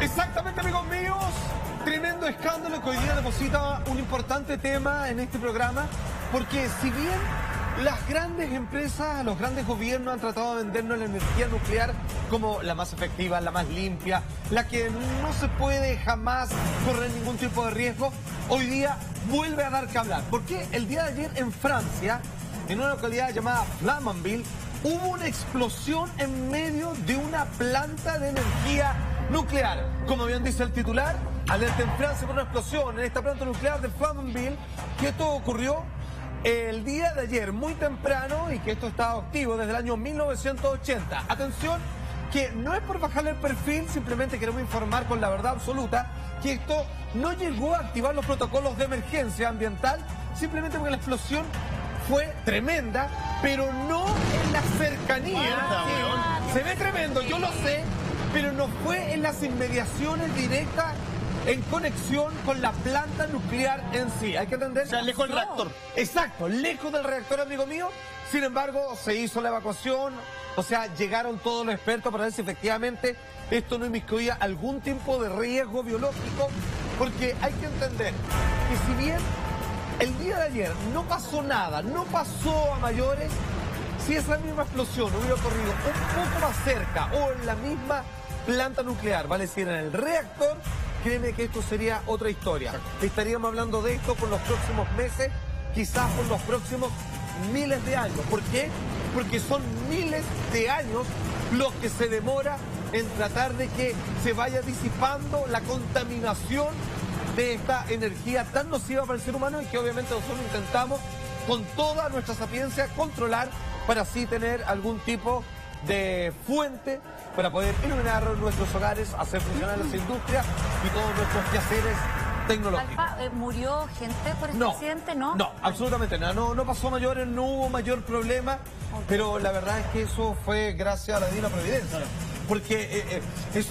Exactamente, amigos míos. Tremendo escándalo que hoy día deposita un importante tema en este programa, porque si bien las grandes empresas, los grandes gobiernos han tratado de vendernos la energía nuclear como la más efectiva, la más limpia, la que no se puede jamás correr ningún tipo de riesgo, hoy día vuelve a dar que hablar. Porque el día de ayer en Francia, en una localidad llamada Flamanville, hubo una explosión en medio de una planta de energía nuclear. Como bien dice el titular, alerta en Francia por una explosión en esta planta nuclear de Flamanville, que esto ocurrió el día de ayer, muy temprano, y que esto estaba activo desde el año 1980. Atención, que no es por bajarle el perfil, simplemente queremos informar con la verdad absoluta que esto no llegó a activar los protocolos de emergencia ambiental, simplemente porque la explosión fue tremenda, pero no en la cercanía. Se ve tremendo, yo lo sé, pero no fue en las inmediaciones directas en conexión con la planta nuclear en sí. Hay que entender. O sea, lejos del reactor. Exacto, lejos del reactor, amigo mío. Sin embargo, se hizo la evacuación, o sea, llegaron todos los expertos para ver si efectivamente esto no inmiscuía algún tipo de riesgo biológico, porque hay que entender que si bien el día de ayer no pasó nada, no pasó a mayores, si esa misma explosión hubiera ocurrido un poco más cerca o en la misma planta nuclear, vale decir, en el reactor, créeme que esto sería otra historia. Estaríamos hablando de esto por los próximos meses, quizás por los próximos miles de años. ¿Por qué? Porque son miles de años los que se demora en tratar de que se vaya disipando la contaminación de esta energía tan nociva para el ser humano, y que obviamente nosotros intentamos con toda nuestra sapiencia controlar para así tener algún tipo de fuente para poder iluminar nuestros hogares, hacer funcionar las industrias y todos nuestros quehaceres tecnológicos. Alfa, ¿murió gente por este accidente? No, absolutamente nada. No pasó mayores, no hubo mayor problema, pero la verdad es que eso fue gracias a la divina providencia. Porque es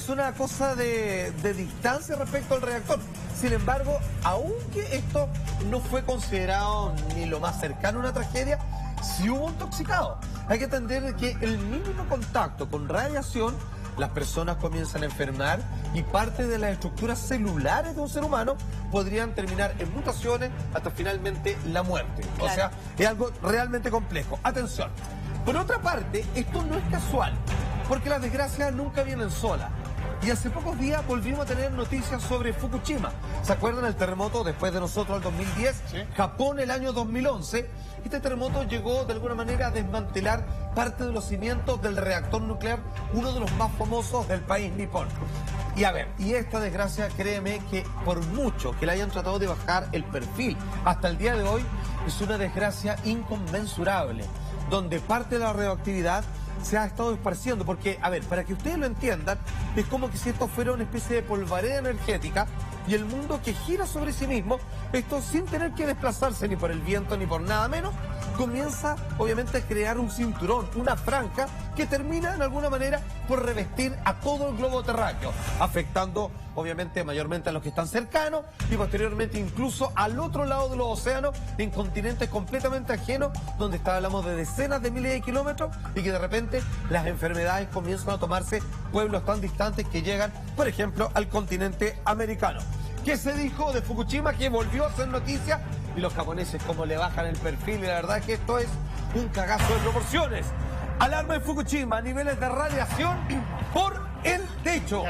una cosa de distancia respecto al reactor. Sin embargo, aunque esto no fue considerado ni lo más cercano a una tragedia, sí hubo intoxicado. Hay que entender que el mínimo contacto con radiación, las personas comienzan a enfermar y parte de las estructuras celulares de un ser humano podrían terminar en mutaciones hasta finalmente la muerte. Claro. O sea, es algo realmente complejo. Atención. Por otra parte, esto no es casual, porque las desgracias nunca vienen solas. Y hace pocos días volvimos a tener noticias sobre Fukushima. ¿Se acuerdan el terremoto después de nosotros el 2010? Sí. Japón el año 2011. Este terremoto llegó de alguna manera a desmantelar parte de los cimientos del reactor nuclear, uno de los más famosos del país nipón. Y a ver, y esta desgracia, créeme que por mucho que le hayan tratado de bajar el perfil hasta el día de hoy, es una desgracia inconmensurable, donde parte de la radioactividad se ha estado esparciendo, porque, a ver, para que ustedes lo entiendan, es como que si esto fuera una especie de polvareda energética y el mundo que gira sobre sí mismo, esto sin tener que desplazarse ni por el viento ni por nada menos, comienza obviamente a crear un cinturón, una franja que termina de alguna manera por revestir a todo el globo terráqueo, afectando obviamente mayormente a los que están cercanos y posteriormente incluso al otro lado de los océanos, en continentes completamente ajenos, donde hablamos de decenas de miles de kilómetros, y que de repente las enfermedades comienzan a tomarse pueblos tan distantes que llegan, por ejemplo, al continente americano. ¿Qué se dijo de Fukushima? Que volvió a hacer noticia, y los japoneses como le bajan el perfil, y la verdad es que esto es un cagazo de proporciones. Alarma en Fukushima, niveles de radiación por el techo.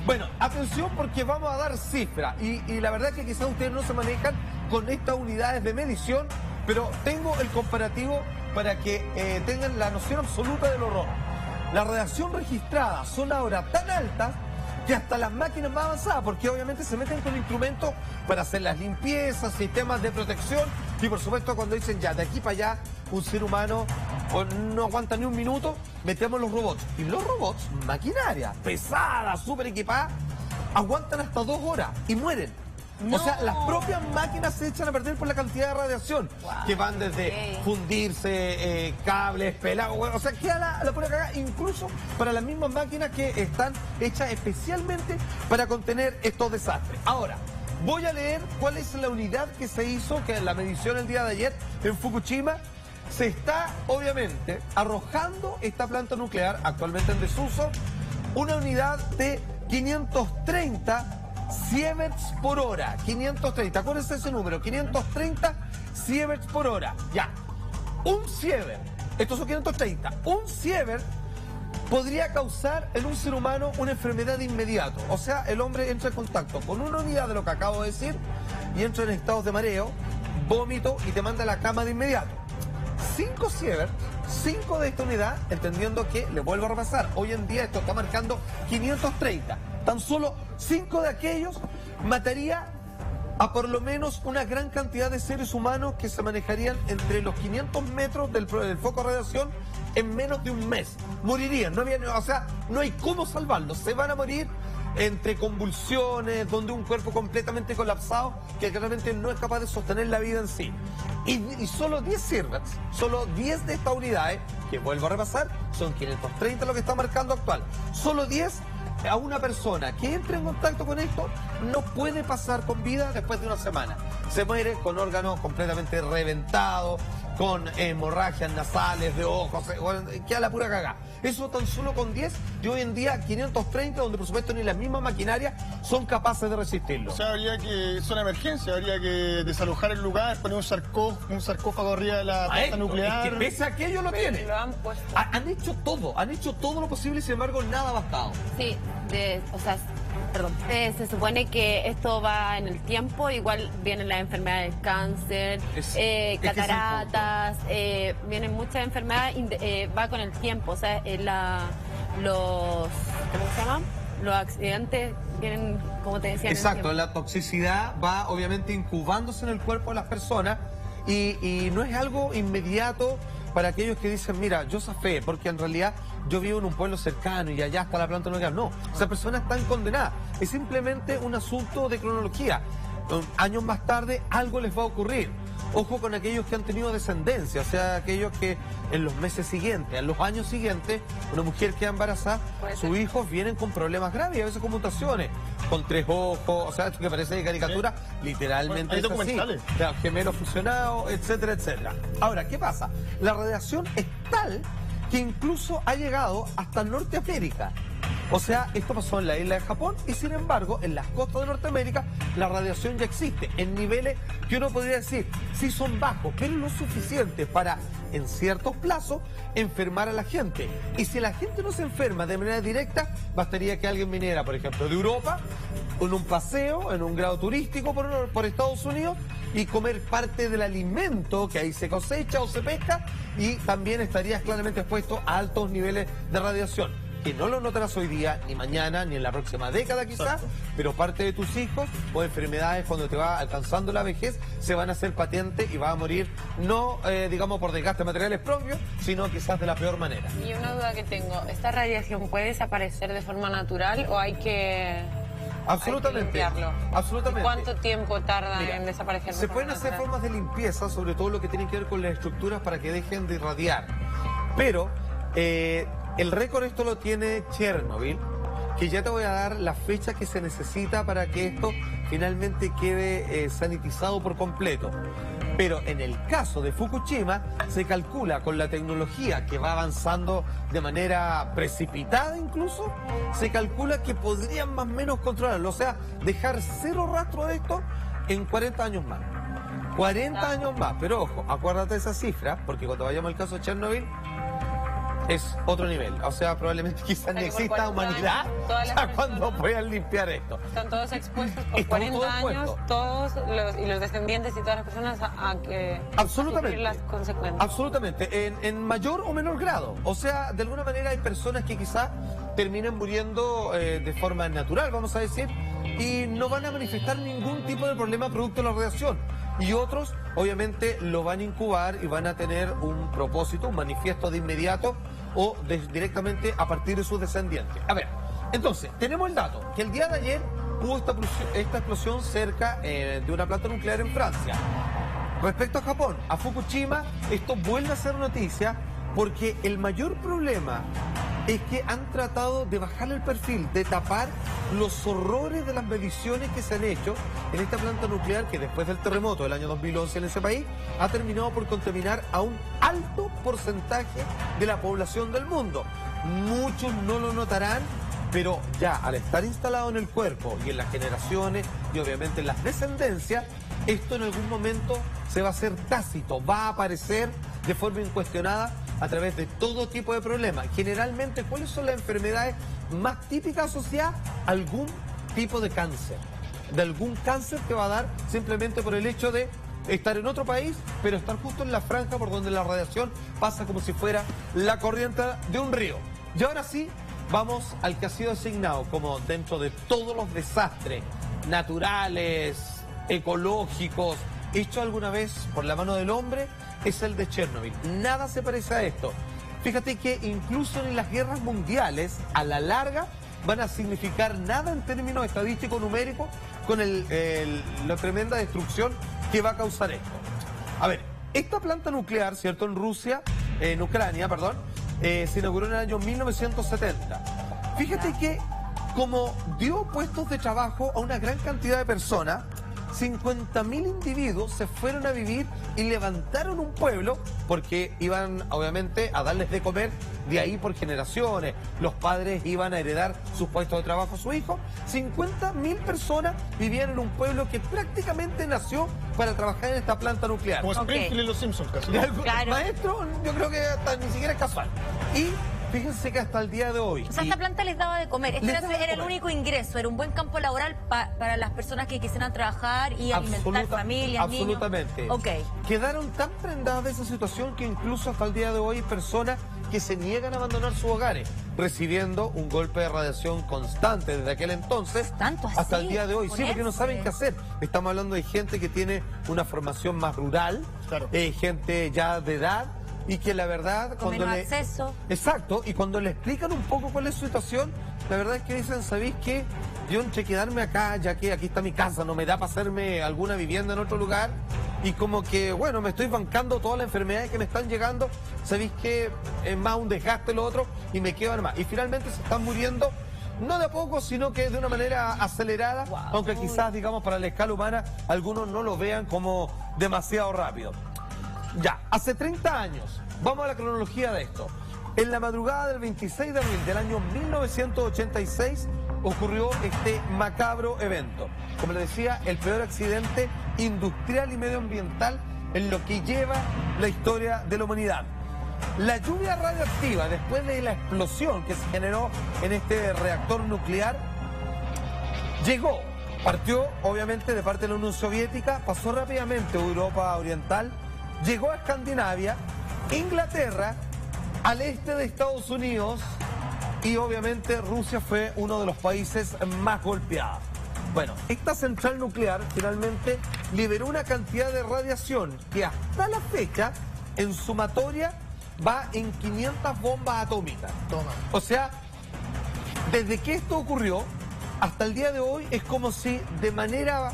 Bueno, atención, porque vamos a dar cifras, y la verdad es que quizás ustedes no se manejan con estas unidades de medición, pero tengo el comparativo para que tengan la noción absoluta del horror. La radiación registrada son ahora tan altas que hasta las máquinas más avanzadas, porque obviamente se meten con instrumentos para hacer las limpiezas, sistemas de protección, y por supuesto cuando dicen ya, de aquí para allá, un ser humano no aguanta ni un minuto, metemos los robots. Y los robots, maquinaria pesada, súper equipada, aguantan hasta 2 horas y mueren. No. O sea, las propias máquinas se echan a perder por la cantidad de radiación, que van desde fundirse, cables, pelados, o sea, queda la pura cagada, incluso para las mismas máquinas que están hechas especialmente para contener estos desastres. Ahora, voy a leer cuál es la unidad que se hizo, que en la medición el día de ayer en Fukushima. Se está, obviamente, arrojando esta planta nuclear, actualmente en desuso, una unidad de 530 sieverts por hora. 530, acuérdense ese número, 530 sieverts por hora. Ya, un sievert, estos son 530, un sievert podría causar en un ser humano una enfermedad de inmediato. O sea, el hombre entra en contacto con una unidad de lo que acabo de decir y entra en estados de mareo, vómito y te manda a la cama de inmediato. 5 sieverts, 5 de esta unidad, entendiendo que, le vuelvo a repasar, hoy en día esto está marcando 530. Tan solo 5 de aquellos mataría a por lo menos una gran cantidad de seres humanos que se manejarían entre los 500 metros del foco de radiación en menos de un mes. Morirían, o sea, no hay cómo salvarlos, se van a morir entre convulsiones, donde un cuerpo completamente colapsado que claramente no es capaz de sostener la vida en sí. Y solo 10 sieverts, solo 10 de estas unidades, que vuelvo a repasar, son 530 lo que está marcando actual, solo 10 a una persona que entre en contacto con esto no puede pasar con vida después de una semana. Se muere con órganos completamente reventados, con hemorragias nasales, de ojos, queda la pura cagada. Eso tan solo con 10 y hoy en día 530, donde por supuesto ni las mismas maquinarias son capaces de resistirlo. O sea, habría que, es una emergencia, habría que desalojar el lugar, poner un sarcófago arriba de la planta nuclear. Es que pese a que ellos lo tienen. Lo han puesto. Han hecho todo lo posible y sin embargo nada ha bastado. Sí, perdón. Se supone que esto va en el tiempo, igual vienen las enfermedades del cáncer, cataratas, vienen muchas enfermedades, va con el tiempo, o sea, ¿cómo se llaman? Los accidentes vienen, como te decía. Exacto, la toxicidad va obviamente incubándose en el cuerpo de las personas y no es algo inmediato para aquellos que dicen, mira, yo zafé, porque en realidad yo vivo en un pueblo cercano y allá está la planta nuclear. No, esas personas están condenadas. Es simplemente un asunto de cronología. Años más tarde algo les va a ocurrir. Ojo con aquellos que han tenido descendencia, o sea, aquellos que en los meses siguientes, en los años siguientes, una mujer queda embarazada, sus hijos vienen con problemas graves, a veces con mutaciones, con 3 ojos, o sea, esto que parece de caricatura, literalmente es así. O sea, gemelos fusionados, etcétera, etcétera. Ahora, ¿qué pasa? La radiación es tal que incluso ha llegado hasta Norteamérica. O sea, esto pasó en la isla de Japón y sin embargo en las costas de Norteamérica la radiación ya existe en niveles que uno podría decir sí son bajos, pero lo suficiente para en ciertos plazos enfermar a la gente. Y si la gente no se enferma de manera directa, bastaría que alguien viniera, por ejemplo, de Europa, en un paseo, en un grado turístico por Estados Unidos y comer parte del alimento que ahí se cosecha o se pesca y también estarías claramente expuesto a altos niveles de radiación. Que no lo notarás hoy día, ni mañana, ni en la próxima década quizás, pero parte de tus hijos o enfermedades cuando te va alcanzando la vejez se van a hacer patentes y vas a morir no, digamos, por desgaste de materiales propios, sino quizás de la peor manera. Y una duda que tengo, ¿esta radiación puede desaparecer de forma natural o hay que... Absolutamente. Hay que limpiarlo? Absolutamente. ¿Cuánto tiempo tarda en desaparecer? Se pueden hacer formas de limpieza, sobre todo lo que tiene que ver con las estructuras para que dejen de irradiar. Pero el récord esto lo tiene Chernobyl, que ya te voy a dar la fecha que se necesita para que esto finalmente quede sanitizado por completo. Pero en el caso de Fukushima se calcula con la tecnología que va avanzando de manera precipitada incluso, se calcula que podrían más o menos controlarlo, o sea, dejar 0 rastro de esto en 40 años más. 40 años más, pero ojo, acuérdate de esa cifra, porque cuando vayamos al caso de Chernobyl es otro nivel, o sea, probablemente quizás ni exista humanidad cuando puedan limpiar esto. Están todos expuestos por 40 años, todos los descendientes y todas las personas a sufrir las consecuencias. Absolutamente, en mayor o menor grado. O sea, de alguna manera hay personas que quizás terminen muriendo de forma natural, vamos a decir, y no van a manifestar ningún tipo de problema producto de la radiación. Y otros, obviamente, lo van a incubar y van a tener un propósito, un manifiesto de inmediato o directamente a partir de sus descendientes. A ver, entonces, tenemos el dato, que el día de ayer hubo esta explosión cerca de una planta nuclear en Francia. Respecto a Japón, a Fukushima, esto vuelve a ser noticia porque el mayor problema es que han tratado de bajarle el perfil, de tapar los horrores de las mediciones que se han hecho en esta planta nuclear que después del terremoto del año 2011 en ese país ha terminado por contaminar a un alto porcentaje de la población del mundo. Muchos no lo notarán, Pero ya al estar instalado en el cuerpo y en las generaciones y obviamente en las descendencias, esto en algún momento se va a hacer tácito, va a aparecer de forma incuestionada a través de todo tipo de problemas. Generalmente, ¿cuáles son las enfermedades más típicas asociadas a algún tipo de cáncer? De algún cáncer que va a dar simplemente por el hecho de estar en otro país, pero estar justo en la franja por donde la radiación pasa como si fuera la corriente de un río. Y ahora sí, vamos al que ha sido asignado como dentro de todos los desastres naturales, ecológicos, hechos alguna vez por la mano del hombre, es el de Chernobyl. Nada se parece a esto. Fíjate que incluso en las guerras mundiales, a la larga, van a significar nada en términos estadísticos numéricos con la tremenda destrucción que va a causar esto. A ver, esta planta nuclear, ¿cierto? En Ucrania, perdón, se inauguró en el año 1970. Fíjate que como dio puestos de trabajo a una gran cantidad de personas, 50.000 individuos se fueron a vivir y levantaron un pueblo porque iban obviamente a darles de comer de ahí por generaciones. Los padres iban a heredar sus puestos de trabajo a sus hijos. 50.000 personas vivían en un pueblo que prácticamente nació para trabajar en esta planta nuclear. Como Springfield en Los Simpsons, casi. Claro. Maestro, yo creo que hasta ni siquiera es casual. Y fíjense que hasta el día de hoy... O sea, esta planta les daba de comer. Este era el único ingreso, era un buen campo laboral para las personas que quisieran trabajar y alimentar familias, absolutamente. niños. Ok. Quedaron tan prendadas de esa situación que incluso hasta el día de hoy hay personas que se niegan a abandonar sus hogares, recibiendo un golpe de radiación constante desde aquel entonces ¿Tanto así? hasta el día de hoy. Sí, porque no saben qué hacer. Estamos hablando de gente que tiene una formación más rural, claro, gente ya de edad, y que la verdad con menos acceso. Exacto, y cuando le explican un poco cuál es su situación, la verdad es que dicen, ¿sabéis qué? Yo entre quedarme acá, ya que aquí está mi casa, no me da para hacerme alguna vivienda en otro lugar, y como que, bueno, me estoy bancando todas las enfermedades que me están llegando, ¿sabéis qué? Es más un desgaste lo otro, y me quedo más. Y finalmente se están muriendo, no de a poco, sino que de una manera acelerada, aunque quizás, digamos, para la escala humana, algunos no lo vean como demasiado rápido. Ya, hace 30 años, vamos a la cronología de esto. En la madrugada del 26 de abril del año 1986 ocurrió este macabro evento. Como les decía, el peor accidente industrial y medioambiental en lo que lleva la historia de la humanidad. La lluvia radioactiva, después de la explosión que se generó en este reactor nuclear, partió obviamente de parte de la Unión Soviética, pasó rápidamente a Europa Oriental, llegó a Escandinavia, Inglaterra, al este de Estados Unidos y obviamente Rusia fue uno de los países más golpeados. Bueno, esta central nuclear finalmente liberó una cantidad de radiación que hasta la fecha en sumatoria va en 500 bombas atómicas. Toma. O sea, desde que esto ocurrió hasta el día de hoy es como si de manera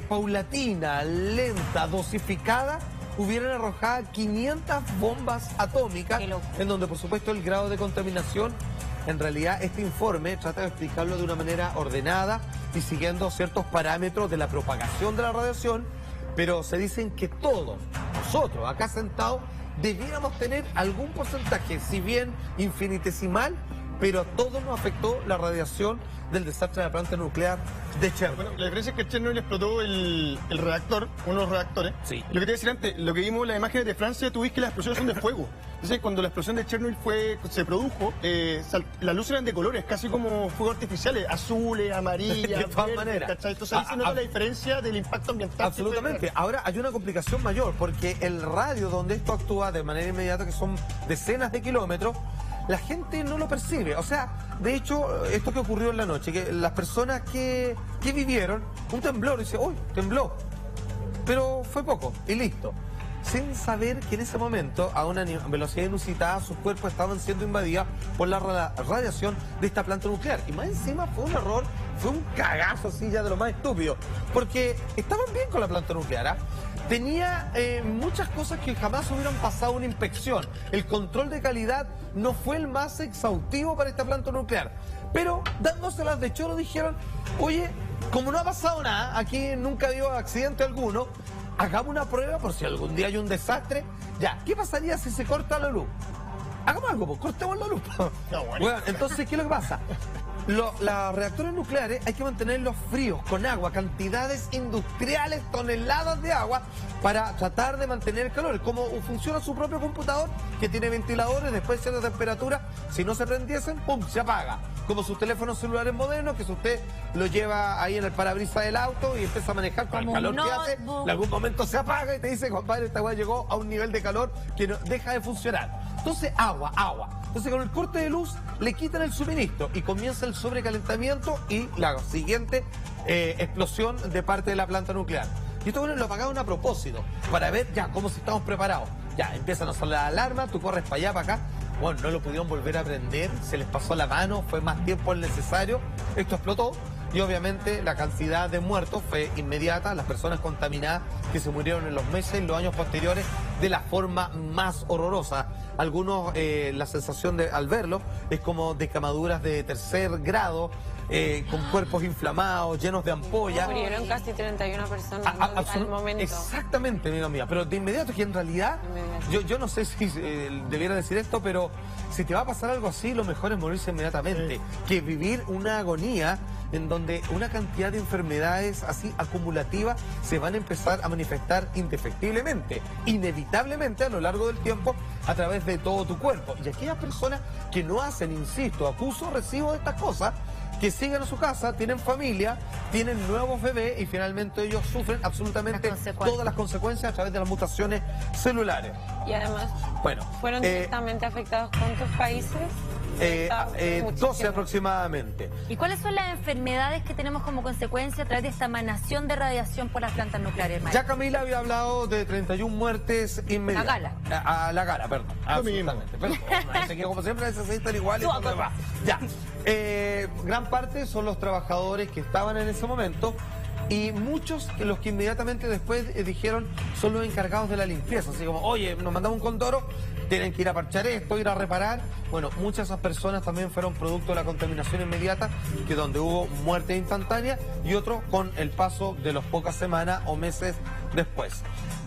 paulatina, lenta, dosificada, hubieran arrojado 500 bombas atómicas, en donde por supuesto el grado de contaminación, en realidad este informe trata de explicarlo de una manera ordenada y siguiendo ciertos parámetros de la propagación de la radiación, pero se dicen que todos, nosotros acá sentados, debiéramos tener algún porcentaje, si bien infinitesimal, pero a todos nos afectó la radiación del desastre de la planta nuclear de Chernobyl. Bueno, la diferencia es que Chernobyl explotó el reactor, uno de los reactores. Sí. Lo que te iba a decir antes, lo que vimos en las imágenes de Francia, tú ves que las explosiones son de fuego. Entonces, cuando la explosión de Chernobyl se produjo, las luces eran de colores, casi como fuegos artificiales, azules, amarillas, de todas verdes, maneras. ¿cachai? Entonces ahí se nota la diferencia del impacto ambiental. Absolutamente. Ahora hay una complicación mayor, porque el radio donde esto actúa de manera inmediata, que son decenas de kilómetros, la gente no lo percibe. O sea, de hecho, esto que ocurrió en la noche, que las personas que vivieron un temblor, dice, uy, tembló. Pero fue poco y listo. Sin saber que en ese momento, a una velocidad inusitada, sus cuerpos estaban siendo invadidos por la radiación de esta planta nuclear. Y más encima fue un error, fue un cagazo así ya de lo más estúpido. Porque estaban bien con la planta nuclear, ¿ah? Tenía muchas cosas que jamás hubieran pasado una inspección. El control de calidad no fue el más exhaustivo para esta planta nuclear. Pero dándoselas de choro dijeron, oye, como no ha pasado nada, aquí nunca dio accidente alguno, hagamos una prueba por si algún día hay un desastre. Ya, ¿qué pasaría si se corta la luz? Hagamos algo, pues cortemos la luz. No, bueno. Bueno, entonces, ¿qué es lo que pasa? Los reactores nucleares hay que mantenerlos fríos, con agua, cantidades industriales, toneladas de agua, para tratar de mantener el calor. Como funciona su propio computador, que tiene ventiladores, después de cierta temperatura, si no se prendiesen, ¡pum!, se apaga. Como sus teléfonos celulares modernos, que si usted lo lleva ahí en el parabrisas del auto y empieza a manejar con el calor que hace, en algún momento se apaga y te dice, compadre, esta weá llegó a un nivel de calor que no, deja de funcionar. Entonces, agua. Entonces, con el corte de luz, le quitan el suministro y comienza el sobrecalentamiento y la siguiente explosión de parte de la planta nuclear. Y esto, bueno, lo apagaron a propósito, para ver ya cómo si estamos preparados. Ya, empiezan a sonar las alarmas, tú corres para allá, para acá. Bueno, no lo pudieron volver a prender, se les pasó la mano, fue más tiempo el necesario, esto explotó. Y obviamente la cantidad de muertos fue inmediata, las personas contaminadas que se murieron en los meses y los años posteriores de la forma más horrorosa. Algunos, la sensación al verlo es como de quemaduras de tercer grado, con cuerpos inflamados, llenos de ampollas. Murieron casi 31 personas al momento. Exactamente, amiga mía, pero de inmediato, que en realidad, yo no sé si debiera decir esto, pero si te va a pasar algo así, lo mejor es morirse inmediatamente, que vivir una agonía en donde una cantidad de enfermedades así acumulativas se van a empezar a manifestar indefectiblemente, inevitablemente a lo largo del tiempo, a través de todo tu cuerpo. Y aquellas personas que no hacen, insisto, acuso, recibo de estas cosas, que siguen a su casa, tienen familia, tienen nuevos bebés y finalmente ellos sufren absolutamente todas las consecuencias a través de las mutaciones celulares. Y además, bueno, ¿fueron directamente afectados cuántos países? 12 aproximadamente. ¿Y cuáles son las enfermedades que tenemos como consecuencia a través de esta emanación de radiación por las plantas nucleares, Maya? Ya Camila había hablado de 31 muertes inmediatas. La gala, perdón. Absolutamente. Perdón. Como siempre, necesitan iguales. Ya. Gran parte son los trabajadores que estaban en ese momento. Y muchos que los que inmediatamente después dijeron son los encargados de la limpieza. Así como, oye, nos mandamos un condoro, tienen que ir a parchar esto, ir a reparar. Bueno, muchas de esas personas también fueron producto de la contaminación inmediata, que donde hubo muerte instantánea, y otros con el paso de las pocas semanas o meses después.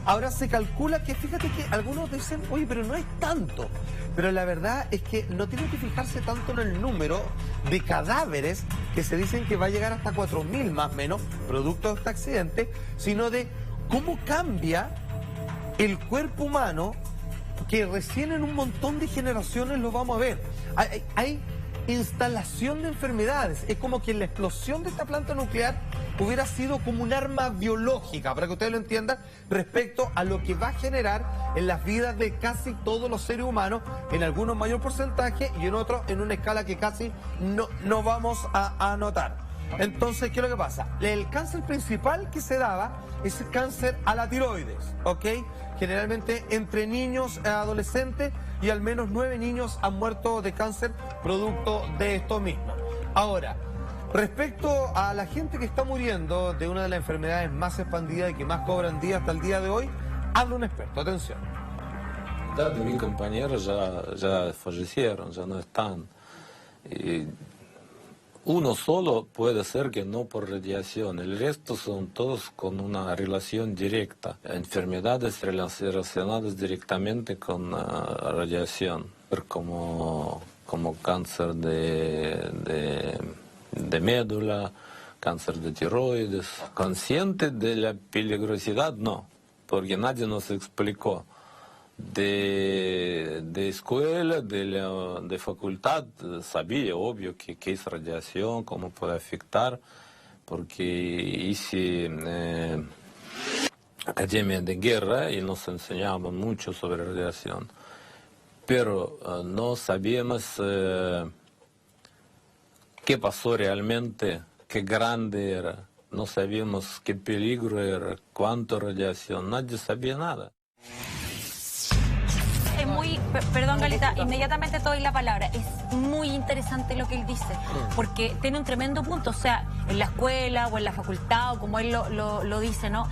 Ahora se calcula que, fíjate que algunos dicen, oye, pero no es tanto. Pero la verdad es que no tienen que fijarse tanto en el número de cadáveres, que se dicen que va a llegar hasta 4.000 más o menos, producto de este accidente, sino de cómo cambia el cuerpo humano, que recién en un montón de generaciones lo vamos a ver. Hay instalación de enfermedades. Es como que la explosión de esta planta nuclear hubiera sido como un arma biológica, para que ustedes lo entiendan, respecto a lo que va a generar en las vidas de casi todos los seres humanos, en algunos mayor porcentaje y en otros en una escala que casi no vamos a notar. Entonces, ¿qué es lo que pasa? El cáncer principal que se daba es el cáncer a la tiroides, ¿ok? Generalmente entre niños y adolescentes, y al menos 9 niños han muerto de cáncer producto de esto mismo. Ahora, respecto a la gente que está muriendo de una de las enfermedades más expandidas y que más cobran día hasta el día de hoy, habla un experto, atención. Mis compañeros ya fallecieron, ya no están. Uno solo puede ser que no por radiación, el resto son todos con una relación directa, enfermedades relacionadas directamente con radiación, como cáncer de médula, cáncer de tiroides. Consciente de la peligrosidad, no, porque nadie nos explicó. De escuela, de facultad, sabía, obvio, que es radiación, cómo puede afectar, porque hice academia de guerra y nos enseñaban mucho sobre radiación, pero no sabíamos qué pasó realmente, qué grande era, no sabíamos qué peligro era, cuánto radiación, nadie sabía nada. Perdón, Galita, inmediatamente te doy la palabra. Es muy interesante lo que él dice, porque tiene un tremendo punto. O sea, en la escuela o en la facultad, o como él lo dice, ¿no?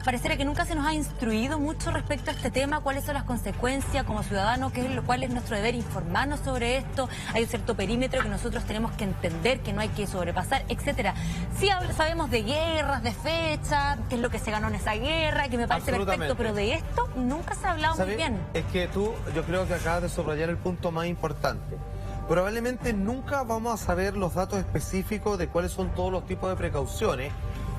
Pareciera que nunca se nos ha instruido mucho respecto a este tema, cuáles son las consecuencias como ciudadanos, cuál es nuestro deber, informarnos sobre esto. Hay un cierto perímetro que nosotros tenemos que entender, que no hay que sobrepasar, etcétera. Sí sabemos de guerras, de fechas, qué es lo que se ganó en esa guerra, que me parece perfecto, pero de esto nunca se ha hablado muy bien. Es que yo creo que acabas de subrayar el punto más importante. probablemente nunca vamos a saber los datos específicos de cuáles son todos los tipos de precauciones,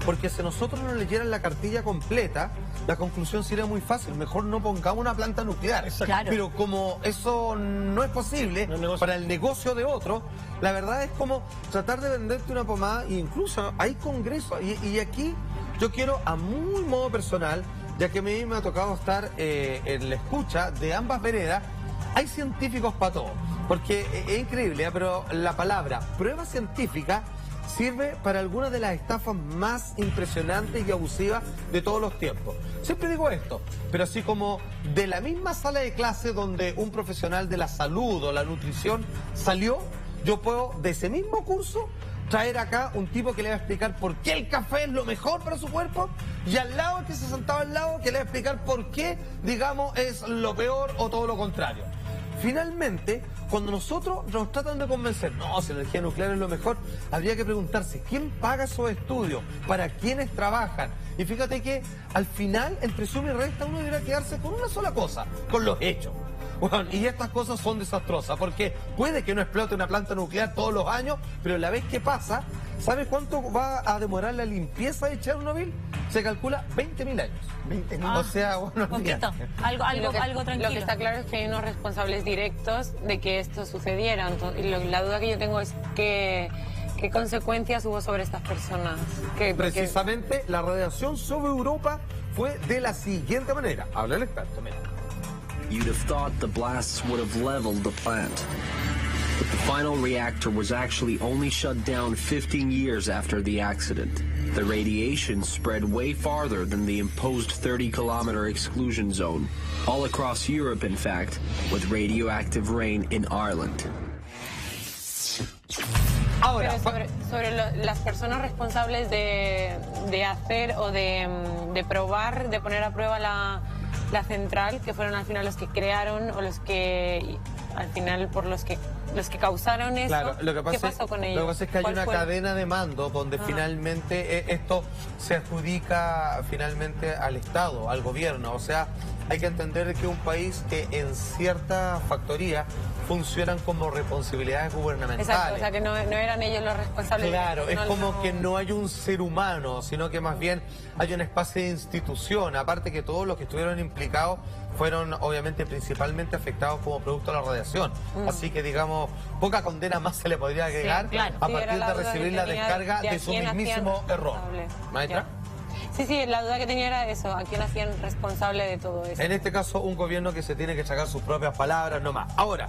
porque si nosotros no leyeran la cartilla completa, la conclusión sería muy fácil. Mejor no pongamos una planta nuclear. Claro. Pero como eso no es posible para el negocio de otro, la verdad es como tratar de venderte una pomada, e incluso hay congresos. Y aquí yo quiero, a muy modo personal, ya que a mí me ha tocado estar en la escucha de ambas veredas, hay científicos para todo. Porque es increíble, pero la palabra prueba científica sirve para algunas de las estafas más impresionantes y abusivas de todos los tiempos. Siempre digo esto, pero así como de la misma sala de clase donde un profesional de la salud o la nutrición salió, yo puedo de ese mismo curso traer acá un tipo que le va a explicar por qué el café es lo mejor para su cuerpo, y al lado, el que se sentaba al lado, que le va a explicar por qué, digamos, es lo peor o todo lo contrario. Finalmente, cuando nosotros nos tratan de convencer, no, si la energía nuclear es lo mejor, habría que preguntarse, ¿quién paga esos estudios? ¿Para quiénes trabajan? Y fíjate que al final, entre suma y resta, uno debería quedarse con una sola cosa, con los hechos. Bueno, y estas cosas son desastrosas, porque puede que no explote una planta nuclear todos los años, pero la vez que pasa, ¿sabes cuánto va a demorar la limpieza de Chernobyl? Se calcula 20.000 años. 20.000. O sea, bueno, poquito. Algo tranquilo. Lo que está claro es que hay unos responsables directos de que esto sucediera. Entonces, la duda que yo tengo es ¿qué consecuencias hubo sobre estas personas? Precisamente la radiación sobre Europa fue de la siguiente manera. Habla el experto, mira. You'd have thought the blasts would have leveled the plant. But the final reactor was actually only shut down 15 years after the accident. The radiation spread way farther than the imposed 30-kilometer exclusion zone, all across Europe, in fact, with radioactive rain in Ireland. Ahora, pero sobre las personas responsables de hacer o de probar, de poner a prueba la central, que fueron al final los que crearon o los que al final por los que causaron eso. Claro, ¿Qué pasó con ellos? Lo que pasa es que hay una cadena de mando donde finalmente esto se adjudica finalmente al Estado, al gobierno. O sea, hay que entender que un país que en cierta factoría funcionan como responsabilidades gubernamentales. Exacto, o sea que no eran ellos los responsables. Claro, es como que no hay un ser humano, sino que más bien hay una especie de institución. Aparte que todos los que estuvieron implicados fueron obviamente principalmente afectados como producto de la radiación. Así que digamos, poca condena más se le podría agregar a partir de recibir la descarga de su mismísimo error. ¿Maestra? Sí, la duda que tenía era eso, ¿a quién hacían responsable de todo eso? En este caso, un gobierno que se tiene que sacar sus propias palabras nomás. Ahora,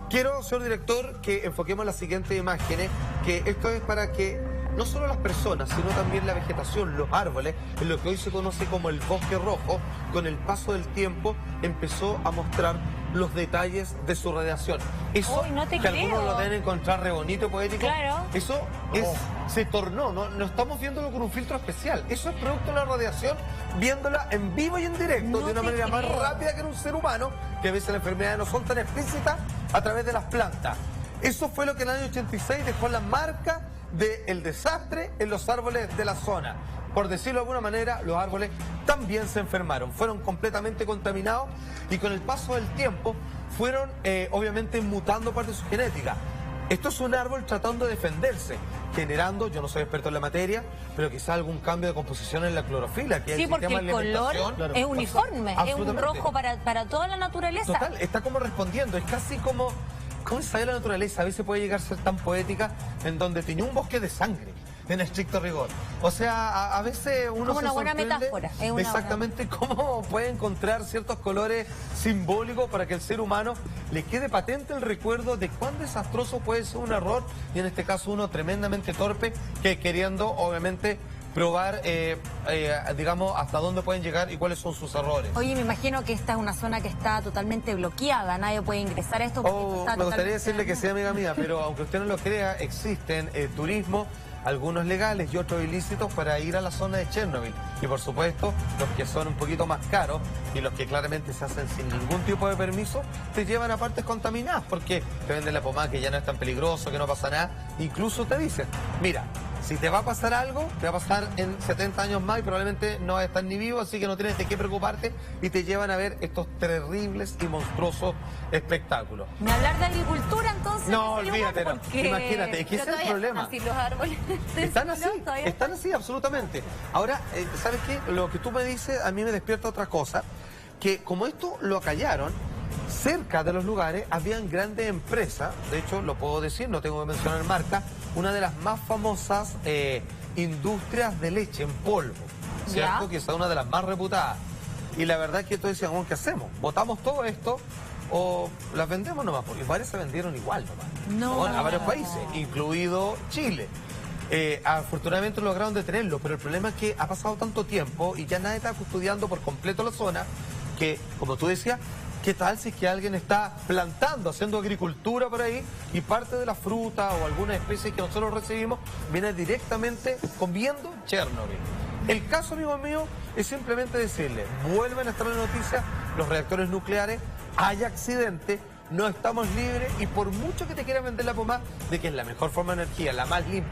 quiero, señor director, que enfoquemos las siguientes imágenes, que esto es para que no solo las personas, sino también la vegetación, los árboles, en lo que hoy se conoce como el bosque rojo, con el paso del tiempo empezó a mostrar los detalles de su radiación. Eso que algunos lo deben encontrar re bonito, poético. Claro. Eso se tornó, no estamos viéndolo con un filtro especial. Eso es producto de la radiación, viéndola en vivo y en directo, de una manera más rápida que en un ser humano, que a veces las enfermedades no son tan explícitas a través de las plantas. Eso fue lo que en el año 86 dejó la marca del desastre en los árboles de la zona. Por decirlo de alguna manera, los árboles también se enfermaron, fueron completamente contaminados y con el paso del tiempo fueron obviamente mutando parte de su genética. Esto es un árbol tratando de defenderse, generando, yo no soy experto en la materia, pero quizá algún cambio de composición en la clorofila. Que sí, porque el color es uniforme, es un rojo para toda la naturaleza. Total, está como respondiendo, es casi como... ¿Cómo sabe la naturaleza? A veces puede llegar a ser tan poética en donde tiene un bosque de sangre, en estricto rigor. O sea, a veces uno como se una buena sorprende metáfora. Es una exactamente cómo puede encontrar ciertos colores simbólicos para que el ser humano le quede patente el recuerdo de cuán desastroso puede ser un error, y en este caso uno tremendamente torpe, que queriendo obviamente probar, digamos, hasta dónde pueden llegar y cuáles son sus errores. Oye, me imagino que esta es una zona que está totalmente bloqueada, nadie puede ingresar a esto. Me gustaría decirle que sea amiga mía, pero aunque usted no lo crea, existen turismo, algunos legales y otros ilícitos para ir a la zona de Chernobyl. Y por supuesto, los que son un poquito más caros y los que claramente se hacen sin ningún tipo de permiso, te llevan a partes contaminadas porque te venden la pomada que ya no es tan peligroso, que no pasa nada. Incluso te dicen, mira, si te va a pasar algo, te va a pasar en 70 años más y probablemente no vas a estar ni vivo, así que no tienes de qué preocuparte y te llevan a ver estos terribles y monstruosos espectáculos. Ni hablar de agricultura, entonces. No, sería olvídate, bueno, no. porque- Imagínate, es que ese es el problema. Así los árboles. Están así, absolutamente. Ahora, ¿sabes qué? Lo que tú me dices a mí me despierta otra cosa, que como esto lo acallaron, cerca de los lugares habían grandes empresas, de hecho lo puedo decir, no tengo que mencionar marca, una de las más famosas industrias de leche en polvo, ¿cierto? Ya. Quizá una de las más reputadas. Y la verdad es que todos decían, ¿qué hacemos? ¿Botamos todo esto o las vendemos nomás? Porque varias se vendieron igual nomás. No. A varios países, incluido Chile. Afortunadamente lograron detenerlo, pero el problema es que ha pasado tanto tiempo y ya nadie está custodiando por completo la zona que, como tú decías, ¿qué tal si es que alguien está plantando, haciendo agricultura por ahí y parte de la fruta o alguna especie que nosotros recibimos viene directamente comiendo Chernobyl? El caso, amigo mío, es simplemente decirle, vuelven a estar en noticias los reactores nucleares, hay accidente, no estamos libres y por mucho que te quieran vender la pomada de que es la mejor forma de energía, la más limpia,